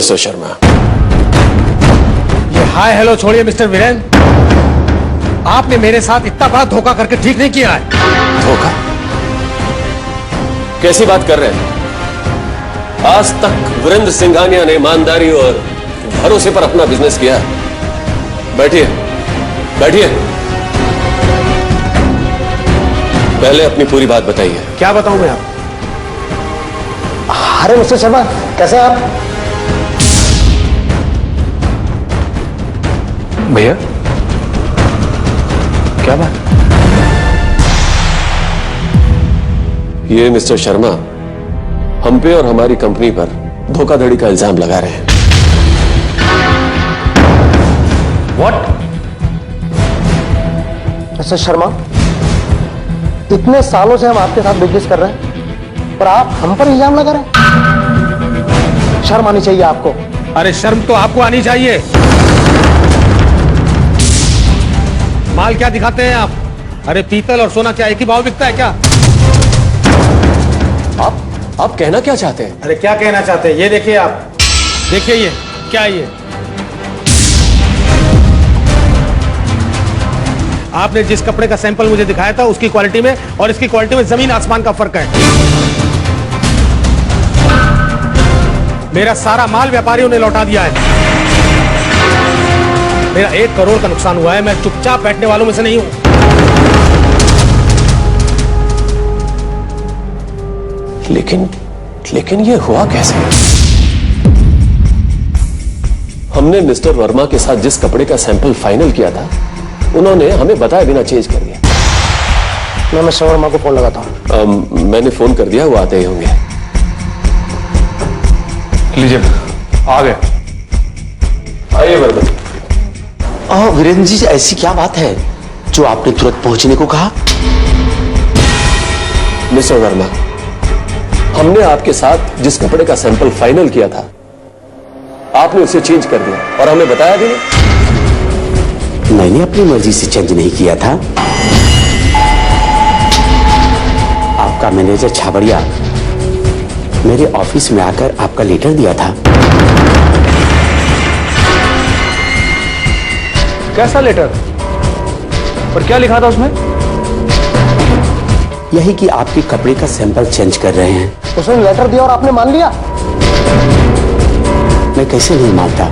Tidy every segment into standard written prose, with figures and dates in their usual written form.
Mister Sharma. ये hi hello छोड़िए mister Virendra, आपने मेरे साथ इतना बड़ा धोखा करके ठीक नहीं किया है। धोखा? कैसी बात कर रहे हैं? आज तक वीरेंद्र सिंघानिया ने ईमानदारी और भरोसे पर अपना बिजनेस किया। बैठिए बैठिए, पहले अपनी पूरी बात बताइए। क्या बताऊं मैं आपको? अरे मिस्टर शर्मा, कैसे हैं आप? भैया क्या बात? ये मिस्टर शर्मा हम पे और हमारी कंपनी पर धोखाधड़ी का इल्जाम लगा रहे हैं। व्हाट? मिस्टर शर्मा, इतने सालों से हम आपके साथ बिजनेस कर रहे हैं और आप हम पर इल्जाम लगा रहे हैं? शर्म आनी चाहिए आपको। अरे शर्म तो आपको आनी चाहिए। माल क्या दिखाते हैं आप? अरे पीतल और सोना क्या एक ही भाव बिकता है क्या? आप कहना क्या चाहते हैं? अरे क्या कहना चाहते हैं? ये देखिए आप, देखिए ये क्या है ये? आपने जिस कपड़े का सैंपल मुझे दिखाया था उसकी क्वालिटी में और इसकी क्वालिटी में जमीन आसमान का फर्क है। मेरा सारा माल व्यापारियों ने लौटा दिया है। मेरा 1 करोड़ का नुकसान हुआ है। मैं चुपचाप बैठने वालों में से नहीं हूं। लेकिन ये हुआ कैसे? हमने मिस्टर वर्मा के साथ जिस कपड़े का सैंपल फाइनल किया था उन्होंने हमें बताए बिना चेंज कर दिया। मैं मिस्टर वर्मा को फोन लगाता हूं। मैंने फोन कर दिया, वो आते ही होंगे। लीजिए, आ गए। आइए वर्मा। वीरेंद्र जी, ऐसी क्या बात है जो आपने तुरंत पहुंचने को कहा? मिस्टर वर्मा, हमने आपके साथ जिस कपड़े का सैंपल फाइनल किया था आपने उसे चेंज कर दिया और हमें बताया भी नहीं। मैंने अपनी मर्जी से चेंज नहीं किया था। आपका मैनेजर छाबड़िया मेरे ऑफिस में आकर आपका लेटर दिया था। कैसा लेटर और क्या लिखा था उसमें? यही कि आपके कपड़े का सैंपल चेंज कर रहे हैं। उसने लेटर दिया और आपने मान लिया? मैं कैसे नहीं मानता।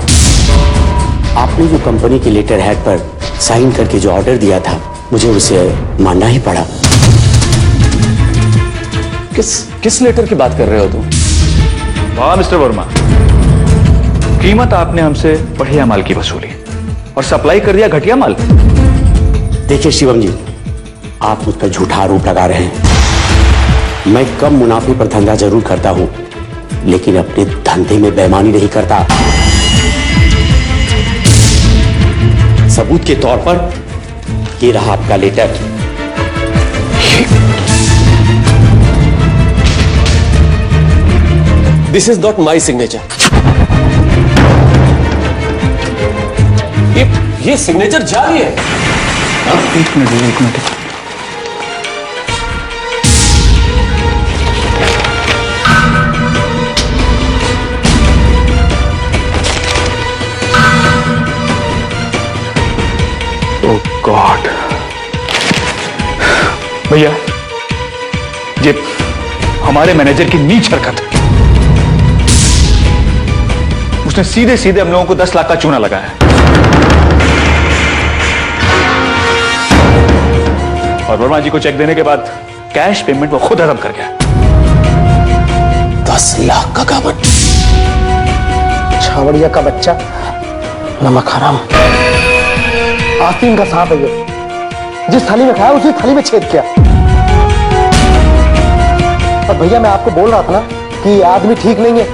आपने जो कंपनी के लेटर हेड पर साइन करके जो ऑर्डर दिया था मुझे उसे मानना ही पड़ा। किस लेटर की बात कर रहे हो तुम? वाह मिस्टर वर्मा, कीमत आपने हमसे बढ़िया माल की वसूली और सप्लाई कर दिया घटिया माल। देखिए शिवम जी, आप मुझ पर झूठा आरोप लगा रहे हैं। मैं कम मुनाफे पर धंधा जरूर करता हूं लेकिन अपने धंधे में बेईमानी नहीं करता। सबूत के तौर पर ये रहा आपका letter. This is not my signature. ये सिग्नेचर जाली है। एक मिनट। ओह गॉड। भैया, ये हमारे मैनेजर की नीच हरकत है। उसने सीधे सीधे हम लोगों को 10 लाख का चूना लगाया और वर्मा जी को चेक देने के बाद कैश पेमेंट वो खुद हजम कर गया। 10 लाख का कामन। छावड़िया का बच्चा, नमक हराम, आस्तीन का सांप है ये। जिस थाली में खाया उसी थाली में छेद किया। और भैया मैं आपको बोल रहा था ना कि ये आदमी ठीक नहीं है।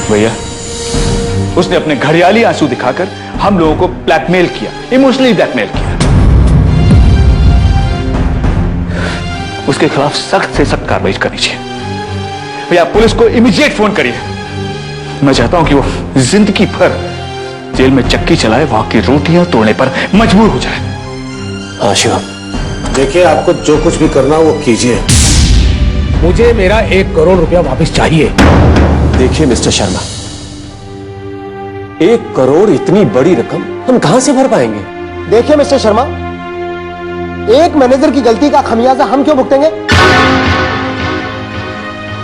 भैया, उसने अपने घड़ियाली आंसू दिखाकर हम लोगों को ब्लैकमेल किया, इमोशनली ब्लैकमेल किया। उसके खिलाफ सख्त से सख्त कार्रवाई करनी चाहिए। भैया पुलिस को इमीडिएट फोन करिए। मैं चाहता हूं कि वो जिंदगी भर जेल में चक्की चलाए, वहां की रोटियां तोड़ने पर मजबूर हो जाए। हाँ शिवम, देखिए, आपको जो कुछ भी करना वो कीजिए मुझे मेरा 1 करोड़ रुपया वापस चाहिए। देखिए मिस्टर शर्मा, 1 करोड़ इतनी बड़ी रकम हम कहां से भर पाएंगे? देखिए मिस्टर शर्मा, एक मैनेजर की गलती का खमियाजा हम क्यों भुगतेंगे?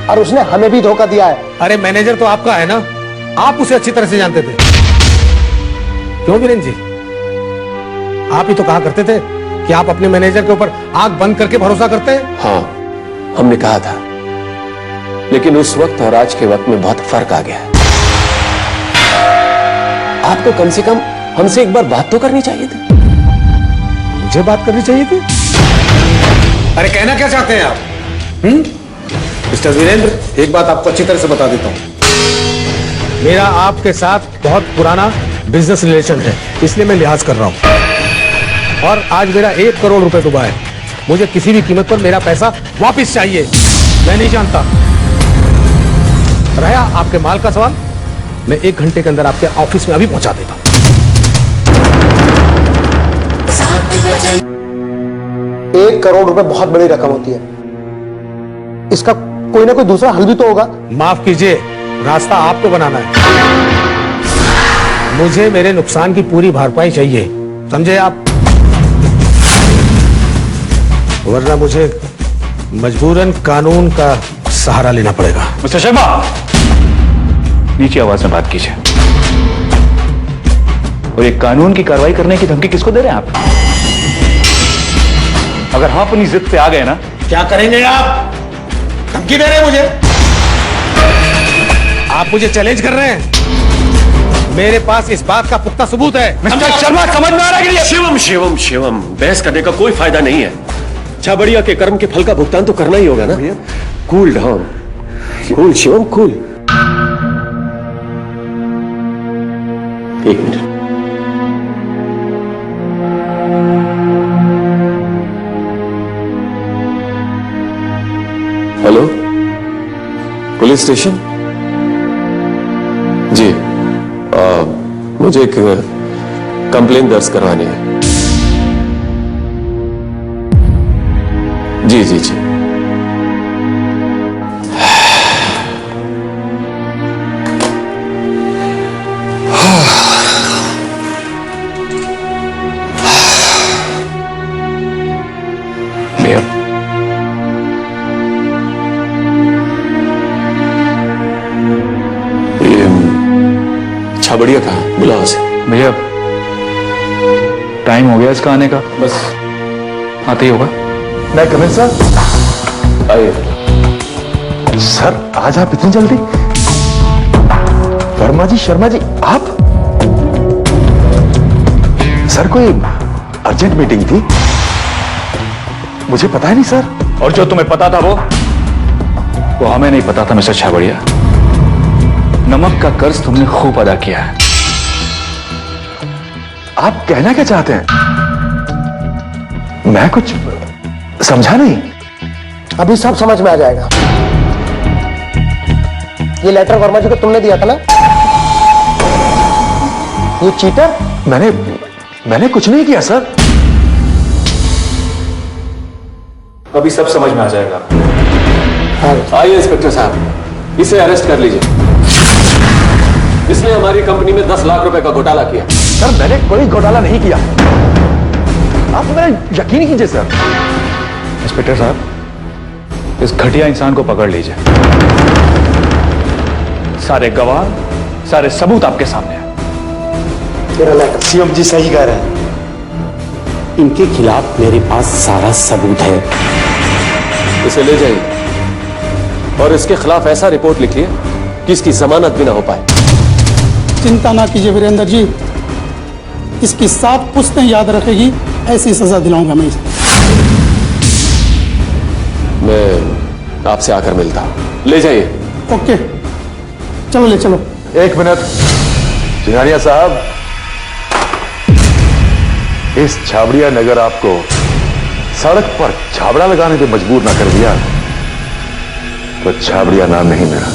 और उसने हमें भी धोखा दिया है। अरे मैनेजर तो आपका है ना, आप उसे अच्छी तरह से जानते थे। क्यों वीरेंद्र जी, आप ही तो कहा करते थे कि आप अपने मैनेजर के ऊपर आंख बंद करके भरोसा करते हैं। हाँ, हमने कहा था, लेकिन उस वक्त और आज के वक्त में बहुत फर्क आ गया है। आपको कम से कम हमसे एक बार बात तो करनी चाहिए थी। मुझे बात करनी चाहिए थी? अरे कहना क्या चाहते हैं आप? मिस्टर वीरेंद्र, एक बात आपको अच्छी तरह से बता देता हूं। मेरा आपके साथ बहुत पुराना बिजनेस रिलेशन है, इसलिए मैं लिहाज कर रहा हूं। और आज मेरा 1 करोड़ रुपए डूबा है। मुझे किसी भी कीमत पर मेरा पैसा वापस चाहिए। मैं नहीं जानता, रहा आपके माल का सवाल, मैं 1 घंटे के अंदर आपके ऑफिस में अभी पहुंचा देता हूं। 1 करोड़ रुपए बहुत बड़ी रकम होती है, इसका कोई ना कोई दूसरा हल भी तो होगा। माफ कीजिए, रास्ता आपको बनाना है। मुझे मेरे नुकसान की पूरी भरपाई चाहिए, समझे आप? वरना मुझे मजबूरन कानून का सहारा लेना पड़ेगा। मिस्टर शर्मा, नीचे आवाज में बात कीजिए। और ये कानून की कार्रवाई करने की धमकी किसको दे रहे हैं आप? अगर हम अपनी जिद पे आ गए ना, क्या करेंगे आप? धमकी दे रहे हैं मुझे? आप मुझे चैलेंज कर रहे हैं? मेरे पास इस बात का पुख्ता सबूत है। मिस्टर शर्मा, समझ में आ रहा है कि नहीं? शिवम शिवम शिवम, बहस करने का कोई फायदा नहीं है। छाबड़िया के कर्म के फल का भुगतान तो करना ही होगा ना। Cool down, cool Shivam, cool. 1 minute. Hello, police station? जी, मुझे एक कंप्लेंट दर्ज करवानी है। जी जी जी। मेयर, छाबड़िया कहाँ? बुलाओ उसे। भैया, टाइम हो गया इसका आने का, बस आते ही होगा। मैं कमिंग सर? आइए। सर, आज आप इतनी जल्दी? वर्मा जी, शर्मा जी, आप? सर, कोई अर्जेंट मीटिंग थी? मुझे पता ही नहीं सर। और जो तुम्हें पता था वो हमें नहीं पता था मिस्टर छाबड़िया। नमक का कर्ज तुमने खूब अदा किया है। आप कहना क्या चाहते हैं? मैं कुछ समझा नहीं। अभी सब समझ में आ जाएगा। ये लेटर वर्मा जी को तुमने दिया था ना? ये चीटर? मैंने कुछ नहीं किया सर। अभी सब समझ में आ जाएगा। आइए इंस्पेक्टर साहब, इसे अरेस्ट कर लीजिए। इसने हमारी कंपनी में 10 लाख रुपए का घोटाला किया। सर, मैंने कोई घोटाला नहीं किया। आप मेरा यकीन कीजिए सर। इंस्पेक्टर साहब, इस घटिया इंसान को पकड़ लीजिए। सारे गवाह, सारे सबूत आपके सामने हैं। मेरा लेटर। सीएम जी सही कह रहे हैं, इनके खिलाफ मेरे पास सारा सबूत है। इसे ले जाइए और इसके खिलाफ ऐसा रिपोर्ट लिखिए कि इसकी जमानत भी ना हो पाए। चिंता ना कीजिए वीरेंद्र जी, इसकी 7 पुश्तें याद रखेगी, ऐसी सजा दिलाऊंगा मैं इसे। मैं आपसे आकर मिलता हूं। ले जाइए। ओके, चलो ले चलो। 1 मिनट। सिंघानिया साहब, इस छाबड़िया ने अगर आपको सड़क पर छाबड़ा लगाने पे मजबूर ना कर दिया तो छाबड़िया नाम नहीं मेरा।